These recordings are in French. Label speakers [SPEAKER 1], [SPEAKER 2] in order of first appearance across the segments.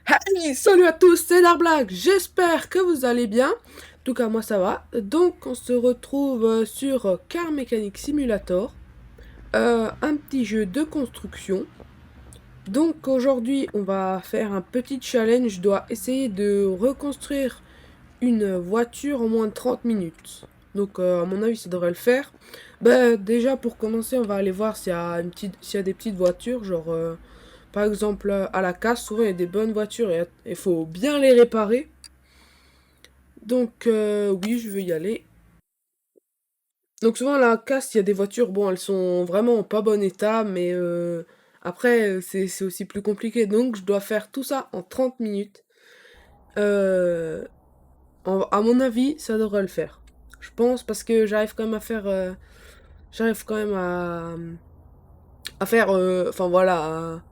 [SPEAKER 1] Hey, salut à tous, c'est Darblack, j'espère que vous allez bien. En tout cas, moi ça va. Donc, on se retrouve sur Car Mechanic Simulator, un petit jeu de construction. Donc, aujourd'hui, on va faire un petit challenge. Je dois essayer de reconstruire une voiture en moins de 30 minutes. Donc, à mon avis, ça devrait le faire. Déjà, pour commencer, on va aller voir s'il y a des petites voitures, genre. Par exemple, à la casse, souvent il y a des bonnes voitures et il faut bien les réparer. Donc, oui, je veux y aller. Donc, souvent à la casse, il y a des voitures, bon, elles sont vraiment en pas bon état, mais après, c'est aussi plus compliqué. Donc, je dois faire tout ça en 30 minutes. Euh, à mon avis, ça devrait le faire. Je pense parce que j'arrive quand même à faire. J'arrive quand même à faire. Enfin, voilà.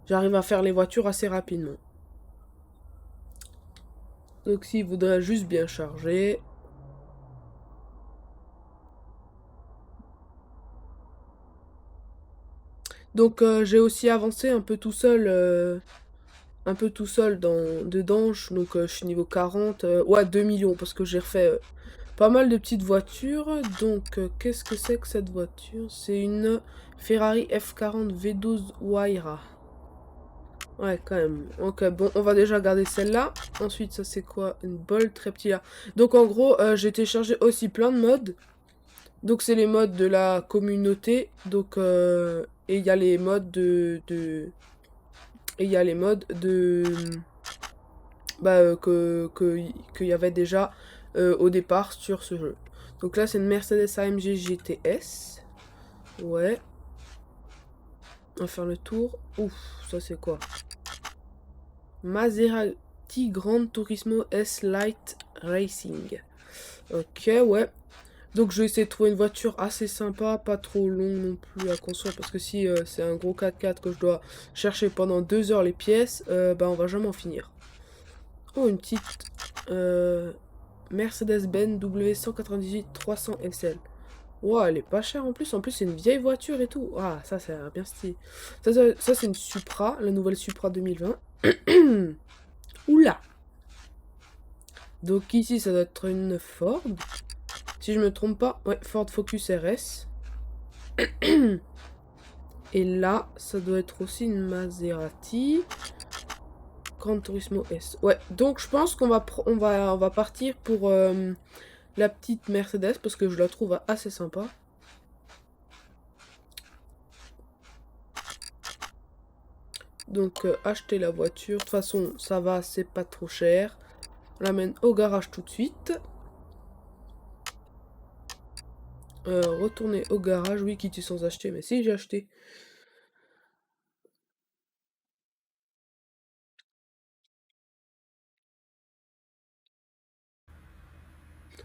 [SPEAKER 1] J'arrive à faire les voitures assez rapidement. Donc, s'il voudrait juste bien charger. Donc j'ai aussi avancé un peu tout seul dedans. Donc je suis niveau 40, ouais 2 millions parce que j'ai refait pas mal de petites voitures. Donc qu'est-ce que c'est que cette voiture? C'est une Ferrari F40 V12 Huayra. Ouais quand même. Ok bon on va déjà garder celle-là. Ensuite ça c'est quoi? Une Bolt Reptilia. Donc en gros j'ai téléchargé aussi plein de mods. Donc c'est les mods de la communauté. Donc et il y a les mods et il y a les mods qu'il y avait déjà au départ sur ce jeu. Donc là c'est une Mercedes AMG GTS. Ouais. On va faire le tour. Ouf, ça c'est quoi? Maserati Gran Turismo S Light Racing. Ok, ouais. Donc je vais essayer de trouver une voiture assez sympa, pas trop longue non plus à construire, parce que si c'est un gros 4x4 que je dois chercher pendant 2 heures les pièces, bah on va jamais en finir. Oh, une petite euh, Mercedes-Benz W198 300 SL. Wow, elle est pas chère en plus c'est une vieille voiture et tout. Ah, ça a l'air bien stylé. Ça, c'est une Supra, la nouvelle Supra 2020. Oula! Donc ici, ça doit être une Ford. Si je me trompe pas, ouais, Ford Focus RS. Et là, ça doit être aussi une Maserati. Gran Turismo S. Ouais, donc je pense on va partir pour la petite Mercedes parce que je la trouve assez sympa. Donc acheter la voiture. De toute façon, ça va, c'est pas trop cher. On l'amène au garage tout de suite. Retourner au garage. Oui, quitter sans acheter. Mais si, j'ai acheté.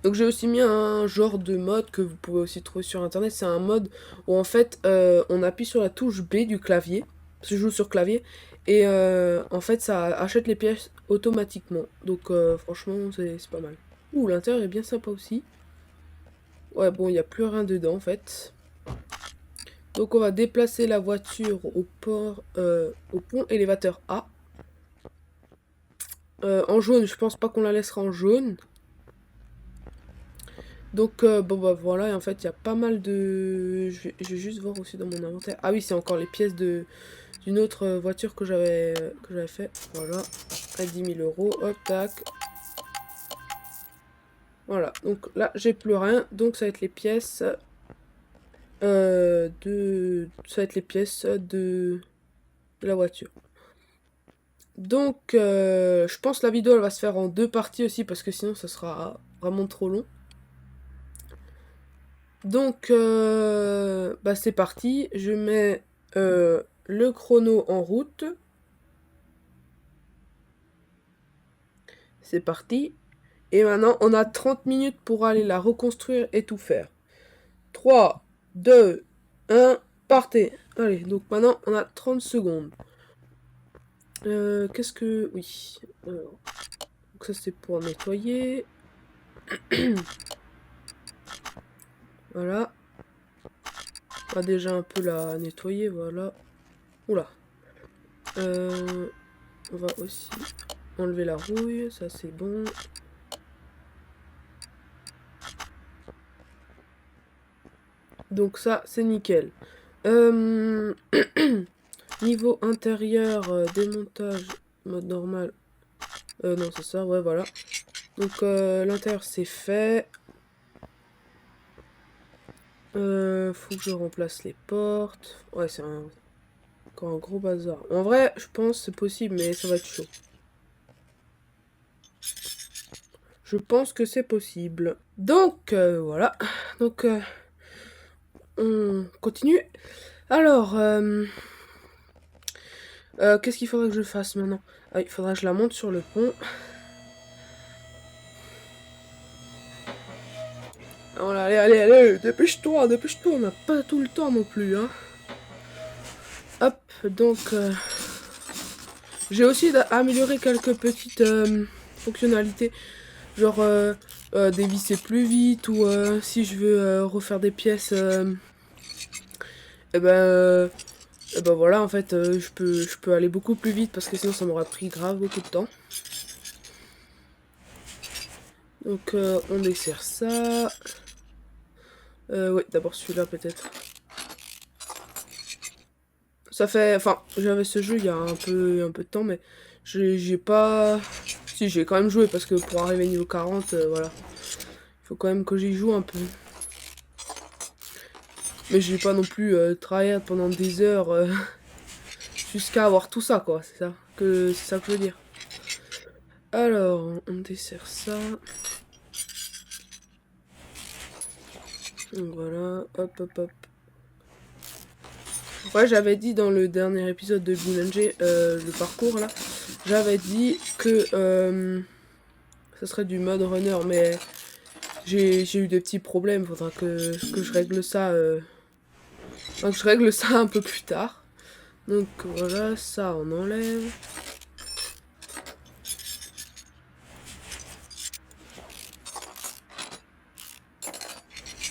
[SPEAKER 1] Donc j'ai aussi mis un genre de mode que vous pouvez aussi trouver sur internet. C'est un mode où en fait on appuie sur la touche B du clavier. Parce que je joue sur clavier. Et en fait ça achète les pièces automatiquement. Donc franchement c'est pas mal. Ouh, l'intérieur est bien sympa aussi. Ouais bon il n'y a plus rien dedans en fait. Donc on va déplacer la voiture au pont élévateur A. En jaune, je pense pas qu'on la laissera en jaune. Donc bon bah voilà, et en fait il y a pas mal de... Je vais juste voir aussi dans mon inventaire. Ah oui, c'est encore les pièces d'une autre voiture que j'avais fait. Voilà, à 10 000 euros, hop, tac. Voilà, donc là j'ai plus rien, donc ça va être les pièces Ça va être les pièces de la voiture. Donc je pense que la vidéo elle va se faire en deux parties aussi parce que sinon ça sera vraiment trop long. Donc bah c'est parti, je mets le chrono en route. C'est parti. Et maintenant on a 30 minutes pour aller la reconstruire et tout faire. 3, 2, 1, partez. Allez, donc maintenant on a 30 secondes. Qu'est-ce que... Oui. Alors, donc ça c'est pour nettoyer. Voilà. On va déjà un peu la nettoyer, voilà. Oula. On va aussi enlever la rouille, ça c'est bon. Donc ça c'est nickel. Niveau intérieur, démontage, mode normal. Non c'est ça, ouais voilà. Donc l'intérieur c'est fait. Faut que je remplace les portes. Ouais c'est encore un gros bazar. En vrai je pense c'est possible mais ça va être chaud. Je pense que c'est possible. Donc voilà. Donc on continue. Alors qu'est-ce qu'il faudrait que je fasse maintenant? Ah, il faudra que je la monte sur le pont. Oh là, allez, allez, allez, dépêche-toi, dépêche-toi, on n'a pas tout le temps non plus, hein. Hop, donc, j'ai aussi amélioré quelques petites fonctionnalités, genre dévisser plus vite, ou si je veux refaire des pièces, et ben voilà, en fait, je peux aller beaucoup plus vite, parce que sinon ça m'aurait pris grave beaucoup de temps. Donc, on dessert ça. Ouais, d'abord celui-là peut-être. Ça fait... Enfin, j'avais ce jeu il y a un peu de temps, mais j'ai pas... Si, j'ai quand même joué, parce que pour arriver niveau 40, voilà. Il faut quand même que j'y joue un peu. Mais j'ai pas non plus tryhard pendant des heures jusqu'à avoir tout ça, quoi. C'est ça que je veux dire. Alors, on dessert ça. Donc voilà, hop, hop, hop. Ouais, j'avais dit dans le dernier épisode de BeamNG, le parcours là, j'avais dit que ça serait du mode runner, mais j'ai eu des petits problèmes, faudra que je règle ça, enfin, que je règle ça un peu plus tard. Donc voilà, ça on enlève.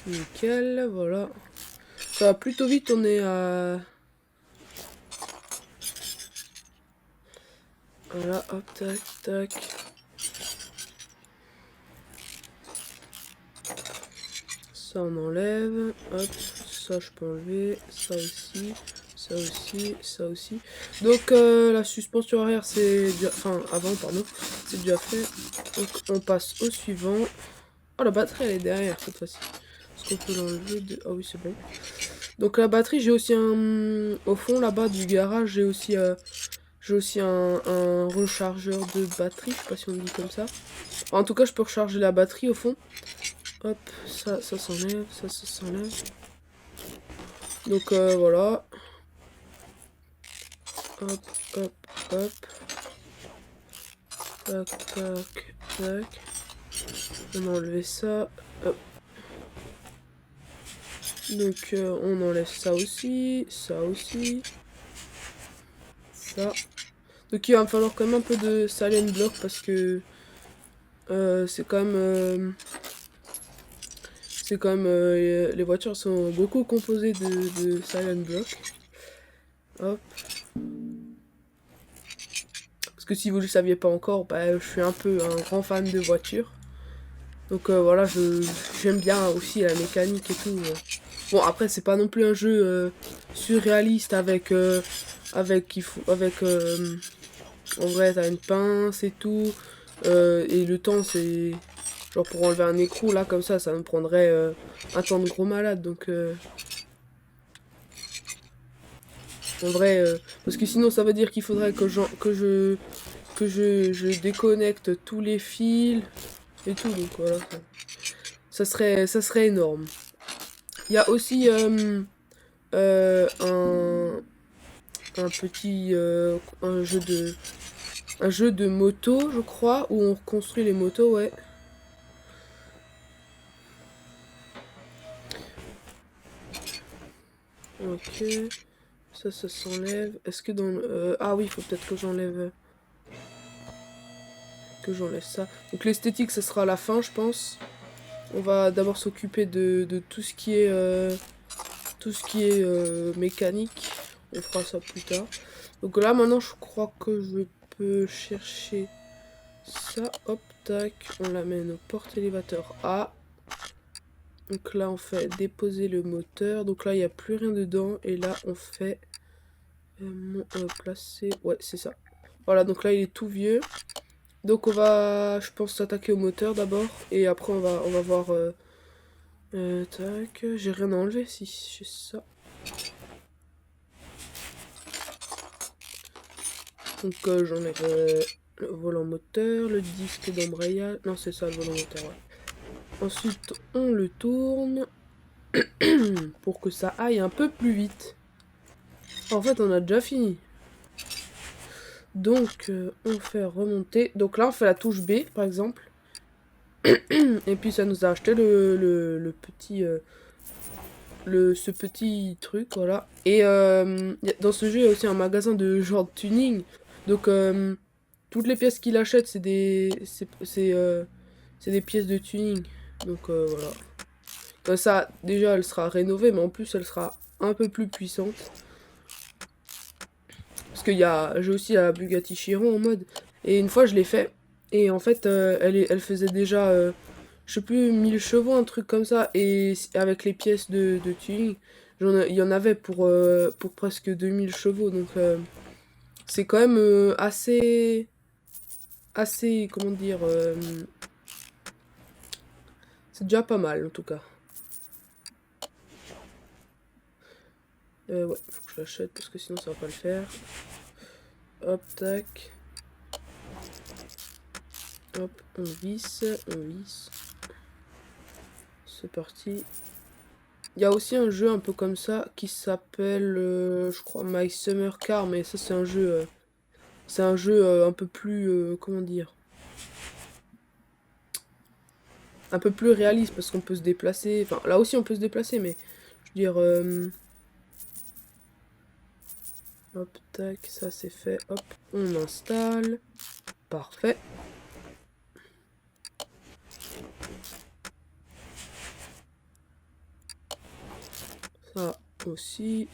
[SPEAKER 1] Nickel, voilà. Ça va plutôt vite, on est à... Voilà, hop, tac, tac. Ça on enlève, hop, ça je peux enlever, ça aussi, ça aussi, ça aussi. Donc la suspension arrière c'est déjà... Enfin avant pardon, c'est déjà fait. Donc on passe au suivant. Oh la batterie elle est derrière cette fois-ci. Est-ce qu'on peut l'enlever de... Ah oui c'est bon. Donc la batterie j'ai aussi un... Au fond là-bas du garage j'ai aussi un rechargeur de batterie, je sais pas si on dit comme ça. En tout cas je peux recharger la batterie au fond. Hop, ça s'enlève, ça s'enlève. Donc voilà. Hop, hop, hop. Tac, tac, tac. On a enlevé ça. Hop. Donc on enlève ça aussi, ça aussi. Ça. Donc il va me falloir quand même un peu de silent block parce que c'est quand même... les voitures sont beaucoup composées de silent block. Hop. Parce que si vous ne le saviez pas encore, bah, je suis un peu un grand fan de voitures. Donc voilà, j'aime bien aussi la mécanique et tout. Bon après c'est pas non plus un jeu surréaliste avec en vrai t'as une pince et tout. Et le temps c'est genre pour enlever un écrou là comme ça me prendrait un temps de gros malade donc en vrai parce que sinon ça veut dire qu'il faudrait que je déconnecte tous les fils et tout donc voilà ça serait énorme. Il y a aussi un petit un jeu de moto je crois où on reconstruit les motos ouais. Ok, ça s'enlève. Est-ce que dans ah oui, il faut peut-être que j'enlève ça. Donc l'esthétique, ça sera à la fin, je pense. On va d'abord s'occuper de tout ce qui est mécanique. On fera ça plus tard. Donc là, maintenant, je crois que je peut chercher ça. Hop, tac. On l'amène au porte-élévateur A. Donc là, on fait déposer le moteur. Donc là, il n'y a plus rien dedans. Et là, on fait placer... Ouais, c'est ça. Voilà, donc là, il est tout vieux. Donc on va, je pense, s'attaquer au moteur d'abord. Et après, on va voir... tac, j'ai rien à enlever si j'ai ça. Donc j'enlève le volant moteur, le disque d'embrayage. Non, c'est ça le volant moteur, ouais. Ensuite, on le tourne pour que ça aille un peu plus vite. En fait, on a déjà fini. Donc, on fait remonter. Donc là, on fait la touche B, par exemple. Et puis, ça nous a acheté le petit... ce petit truc, voilà. Et dans ce jeu, il y a aussi un magasin de genre de tuning. Donc, toutes les pièces qu'il achète, c'est des pièces de tuning. Donc, voilà. Comme ça, déjà, elle sera rénovée, mais en plus, elle sera un peu plus puissante. Parce que j'ai aussi la Bugatti Chiron en mode. Et une fois, je l'ai fait. Et en fait, elle faisait déjà, je sais plus, 1000 chevaux, un truc comme ça. Et avec les pièces de tuning, il y en avait pour presque 2000 chevaux. Donc, c'est quand même assez, comment dire, c'est déjà pas mal en tout cas. Ouais, faut que je l'achète parce que sinon ça va pas le faire. Hop, tac. Hop, on visse. C'est parti. Il y a aussi un jeu un peu comme ça qui s'appelle, je crois, My Summer Car, mais ça c'est un jeu, un peu plus, comment dire, un peu plus réaliste parce qu'on peut se déplacer. Enfin, là aussi on peut se déplacer, mais je veux dire, hop, tac, ça c'est fait. Hop, on installe. Parfait. Ça aussi.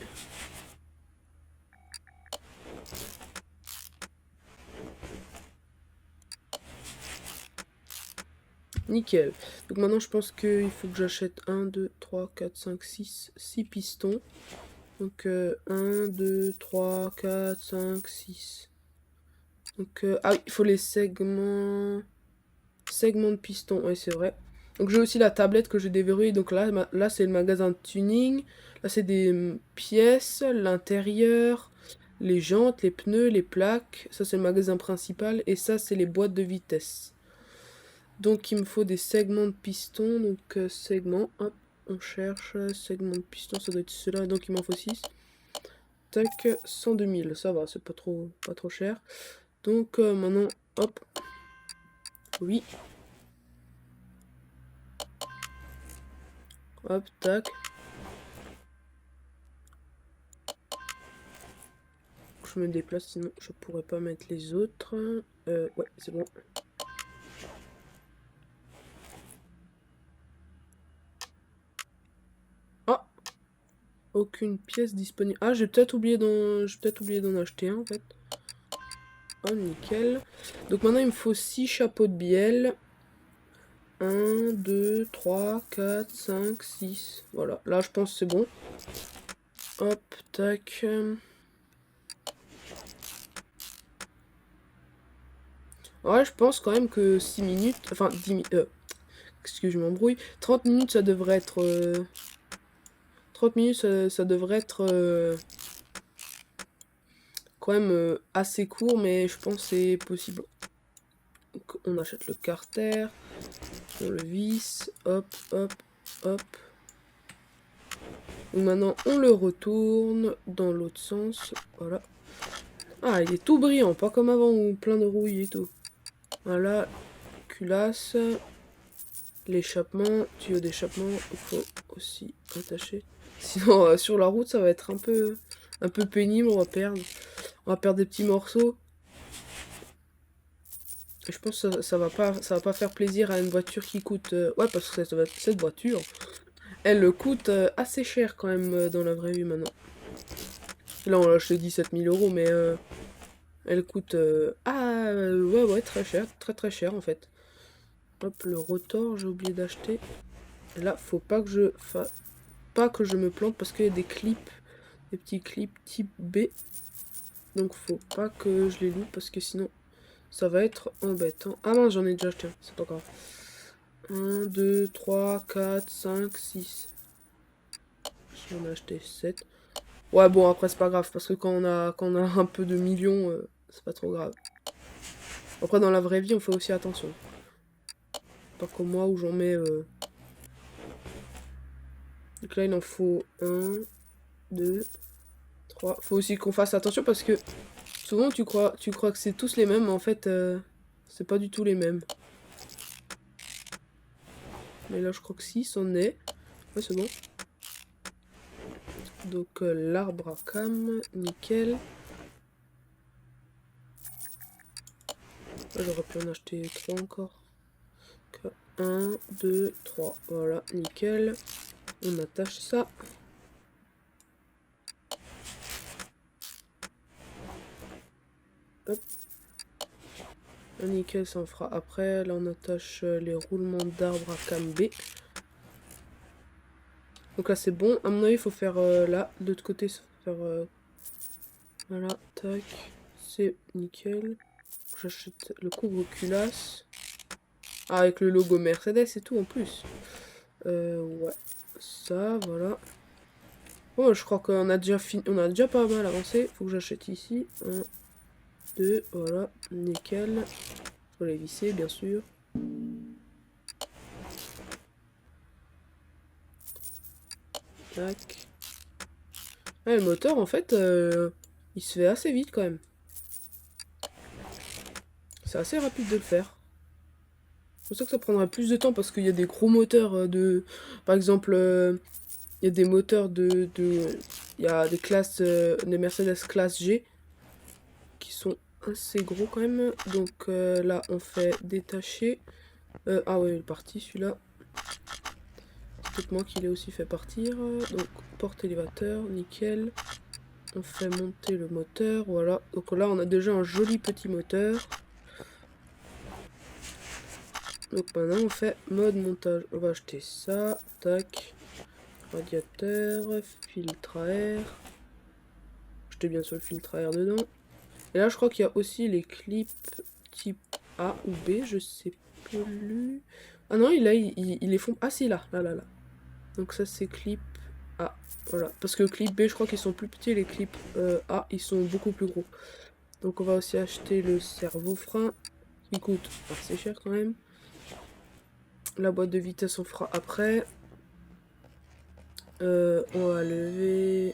[SPEAKER 1] Nickel. Donc maintenant je pense qu'il faut que j'achète 1, 2, 3, 4, 5, 6 pistons. Donc 1, 2, 3, 4, 5, 6. Donc ah oui, il faut les segments de piston, oui c'est vrai. Donc j'ai aussi la tablette que j'ai déverrouillée. Donc là c'est le magasin de tuning. Là c'est des pièces, l'intérieur, les jantes, les pneus, les plaques. Ça c'est le magasin principal. Et ça c'est les boîtes de vitesse. Donc il me faut des segments de piston. Donc segments, hop, on cherche. Segments de piston, ça doit être cela. Donc il m'en faut 6. Tac, 102 000, ça va, c'est pas trop cher. Donc maintenant, hop. Oui. Hop, tac. Je me déplace, sinon je pourrais pas mettre les autres. Ouais, c'est bon. Ah, aucune pièce disponible. Ah, j'ai peut-être oublié d'en acheter un en fait. Oh, nickel. Donc maintenant, il me faut 6 chapeaux de bielle. 1, 2, 3, 4, 5, 6. Voilà, là je pense que c'est bon. Hop, tac. Ouais, je pense quand même que 6 minutes, enfin 10 minutes, excuse, je m'embrouille. 30 minutes, ça devrait être... 30 minutes, ça devrait être quand même assez court, mais je pense que c'est possible. Donc, on achète le carter, on le visse, hop, hop, hop. Donc maintenant, on le retourne dans l'autre sens, voilà. Ah, il est tout brillant, pas comme avant, ou plein de rouille et tout. Voilà, culasse, l'échappement, tuyau d'échappement, il faut aussi attacher. Sinon, sur la route, ça va être un peu pénible, on va perdre des petits morceaux. Et je pense que ça va pas faire plaisir à une voiture qui coûte... ouais, parce que cette voiture, elle coûte assez cher quand même dans la vraie vie maintenant. Là, on l'a acheté 17 000 €, mais Elle coûte... ouais, très cher. Très cher, en fait. Hop, le rotor, j'ai oublié d'acheter. Et là, faut pas que je me plante parce qu'il y a des clips. Des petits clips type B. Donc, faut pas que je les loupe parce que sinon, ça va être embêtant. Ah mince, j'en ai déjà acheté un. C'est pas grave. 1, 2, 3, 4, 5, 6. J'en ai acheté 7. Ouais, bon, après, c'est pas grave, parce que quand on a un peu de millions, c'est pas trop grave. Après, dans la vraie vie, on fait aussi attention. Pas comme moi, où j'en mets... Donc là, il en faut 1, 2, 3. Faut aussi qu'on fasse attention, parce que souvent, tu crois que c'est tous les mêmes, mais en fait, c'est pas du tout les mêmes. Mais là, je crois que 6 en est. Ouais, c'est bon. Donc, l'arbre à cam, nickel. Là, j'aurais pu en acheter 3 encore. 1, 2, 3. Voilà, nickel. On attache ça. Hop. Nickel, ça en fera après. Là, on attache les roulements d'arbres à cam B. Donc là, c'est bon. À mon avis, il faut faire là. De l'autre côté, il faut faire... voilà, tac. C'est nickel. J'achète le couvre-culasse. Ah, avec le logo Mercedes et tout en plus. Ouais. Ça, voilà. Oh, je crois qu'on a déjà fini. On a déjà pas mal avancé. Faut que j'achète ici. 1, 2, voilà. Nickel. Faut les visser, bien sûr. Tac. Ouais, le moteur, en fait, il se fait assez vite quand même. C'est assez rapide de le faire. C'est pour ça que ça prendrait plus de temps parce qu'il y a des gros moteurs de... Par exemple, il y a des moteurs il y a des classes, des Mercedes classe G qui sont assez gros quand même. Donc là, on fait détacher. Ah ouais, il est parti celui-là. C'est peut-être moi qui l'ai aussi fait partir. Donc, porte-élévateur, nickel. On fait monter le moteur, voilà. Donc là, on a déjà un joli petit moteur. Donc maintenant, on fait mode montage. On va acheter ça, tac. Radiateur, filtre à air. Acheter bien sûr le filtre à air dedans. Et là, je crois qu'il y a aussi les clips type A ou B, je sais plus. Ah non, il les font... Ah si, là. Donc ça, c'est clip A. Voilà. Parce que clip B, je crois qu'ils sont plus petits. Les clips A, ils sont beaucoup plus gros. Donc on va aussi acheter le servo-frein. Qui coûte assez cher quand même. La boîte de vitesse, on fera après. On va lever...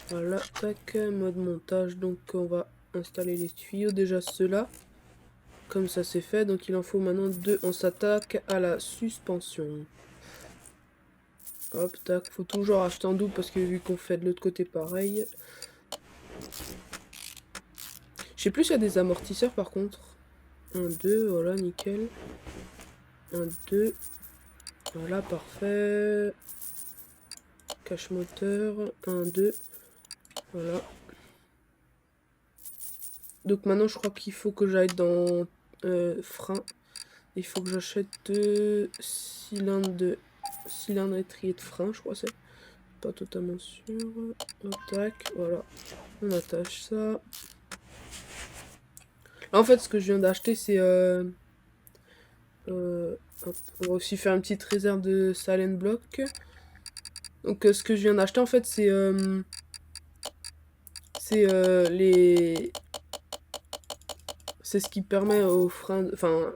[SPEAKER 1] Voilà, tac, mode montage. Donc on va installer les tuyaux. Déjà ceux-là. Comme ça c'est fait. Donc il en faut maintenant 2. On s'attaque à la suspension. Hop, tac. Faut toujours acheter en double parce que vu qu'on fait de l'autre côté pareil. Je sais plus s'il y a des amortisseurs par contre. 1, 2, voilà, nickel. 1, 2. Voilà, parfait. Cache moteur. 1, 2. Voilà. Donc maintenant, je crois qu'il faut que j'aille dans frein. Il faut que j'achète 2 cylindres étriers de frein, je crois c'est. Pas totalement sûr. Hop, tac, voilà. On attache ça. Là, en fait, ce que je viens d'acheter, c'est... on va aussi faire une petite réserve de silent block. Donc, ce que je viens d'acheter, en fait, c'est... C'est ce qui permet au frein... Enfin,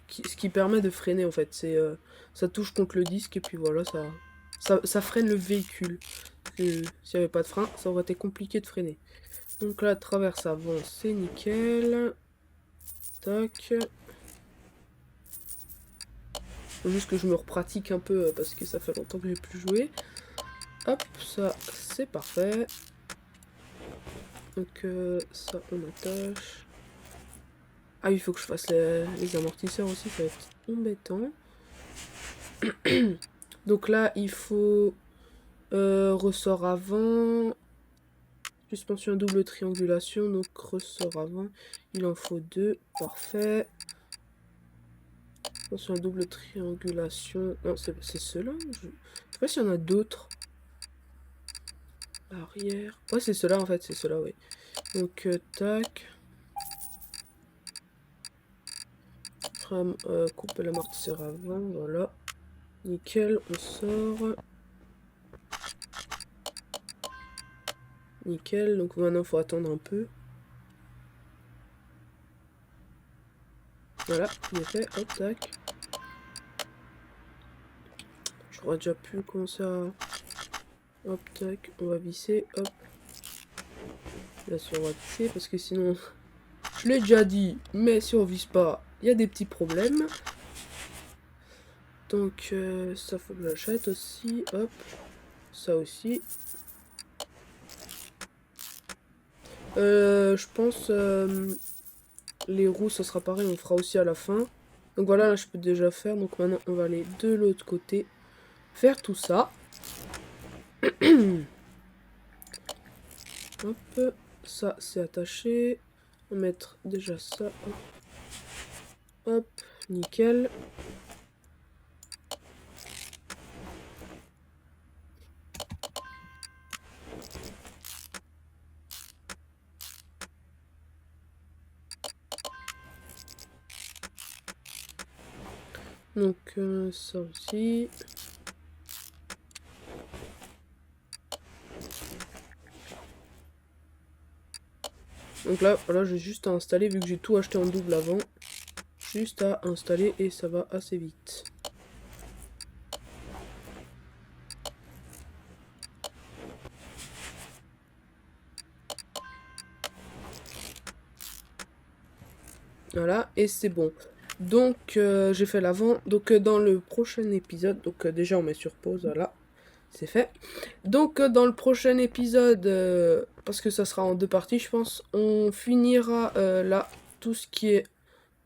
[SPEAKER 1] ce qui permet de freiner, en fait. C'est... ça touche contre le disque, et puis voilà, ça freine le véhicule. S'il n'y avait pas de frein, ça aurait été compliqué de freiner. Donc là, traverse avant, c'est nickel. Tac. Faut juste que je me repratique un peu parce que ça fait longtemps que j'ai plus joué. Hop, ça c'est parfait. Donc ça on attache. Ah il faut que je fasse les amortisseurs aussi, ça va être embêtant. Donc là il faut ressort avant. Suspension à double triangulation, donc ressort avant. Il en faut 2, parfait. Suspension à double triangulation. Non, c'est ceux-là. Je sais pas s'il y en a d'autres. Arrière. Ouais, c'est ceux-là en fait, c'est ceux-là, oui. Donc, tac. Couper l'amortisseur avant, voilà. Nickel, on sort. Nickel, donc maintenant il faut attendre un peu. Voilà, il est fait, hop, tac. J'aurais déjà pu commencer à... Hop, tac, on va visser, hop. Là, on va visser parce que sinon... Je l'ai déjà dit, mais si on vise pas, il y a des petits problèmes. Donc, ça faut que j'achète aussi, hop. Ça aussi. Je pense... les roues, ça sera pareil, on fera aussi à la fin. Donc voilà, là je peux déjà faire. Donc maintenant on va aller de l'autre côté. Faire tout ça. Hop, ça c'est attaché. On va mettre déjà ça. Hop, hop, nickel. Donc ça aussi. Donc là, voilà, j'ai juste à installer, vu que j'ai tout acheté en double avant. Juste à installer et ça va assez vite. Voilà, et c'est bon. Donc j'ai fait l'avant. Donc dans le prochain épisode, donc déjà on met sur pause, voilà. C'est fait. Donc dans le prochain épisode, parce que ça sera en 2 parties je pense, on finira là tout ce qui est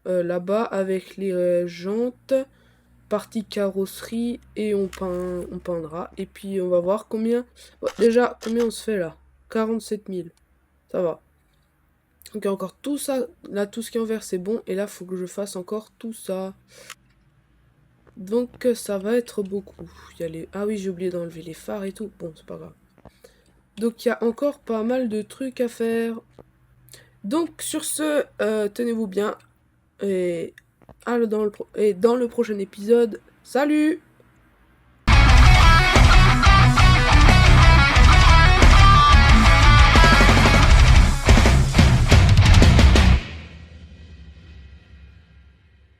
[SPEAKER 1] là-bas avec les jantes, partie carrosserie et on peindra. Et puis on va voir combien, déjà combien on se fait là, 47 000, ça va. Donc il y a encore tout ça, là tout ce qui est en vert c'est bon et là faut que je fasse encore tout ça. Donc ça va être beaucoup. Il y a les... Ah oui, j'ai oublié d'enlever les phares et tout. Bon, c'est pas grave. Donc il y a encore pas mal de trucs à faire. Donc sur ce, tenez-vous bien. Et dans le prochain épisode, salut!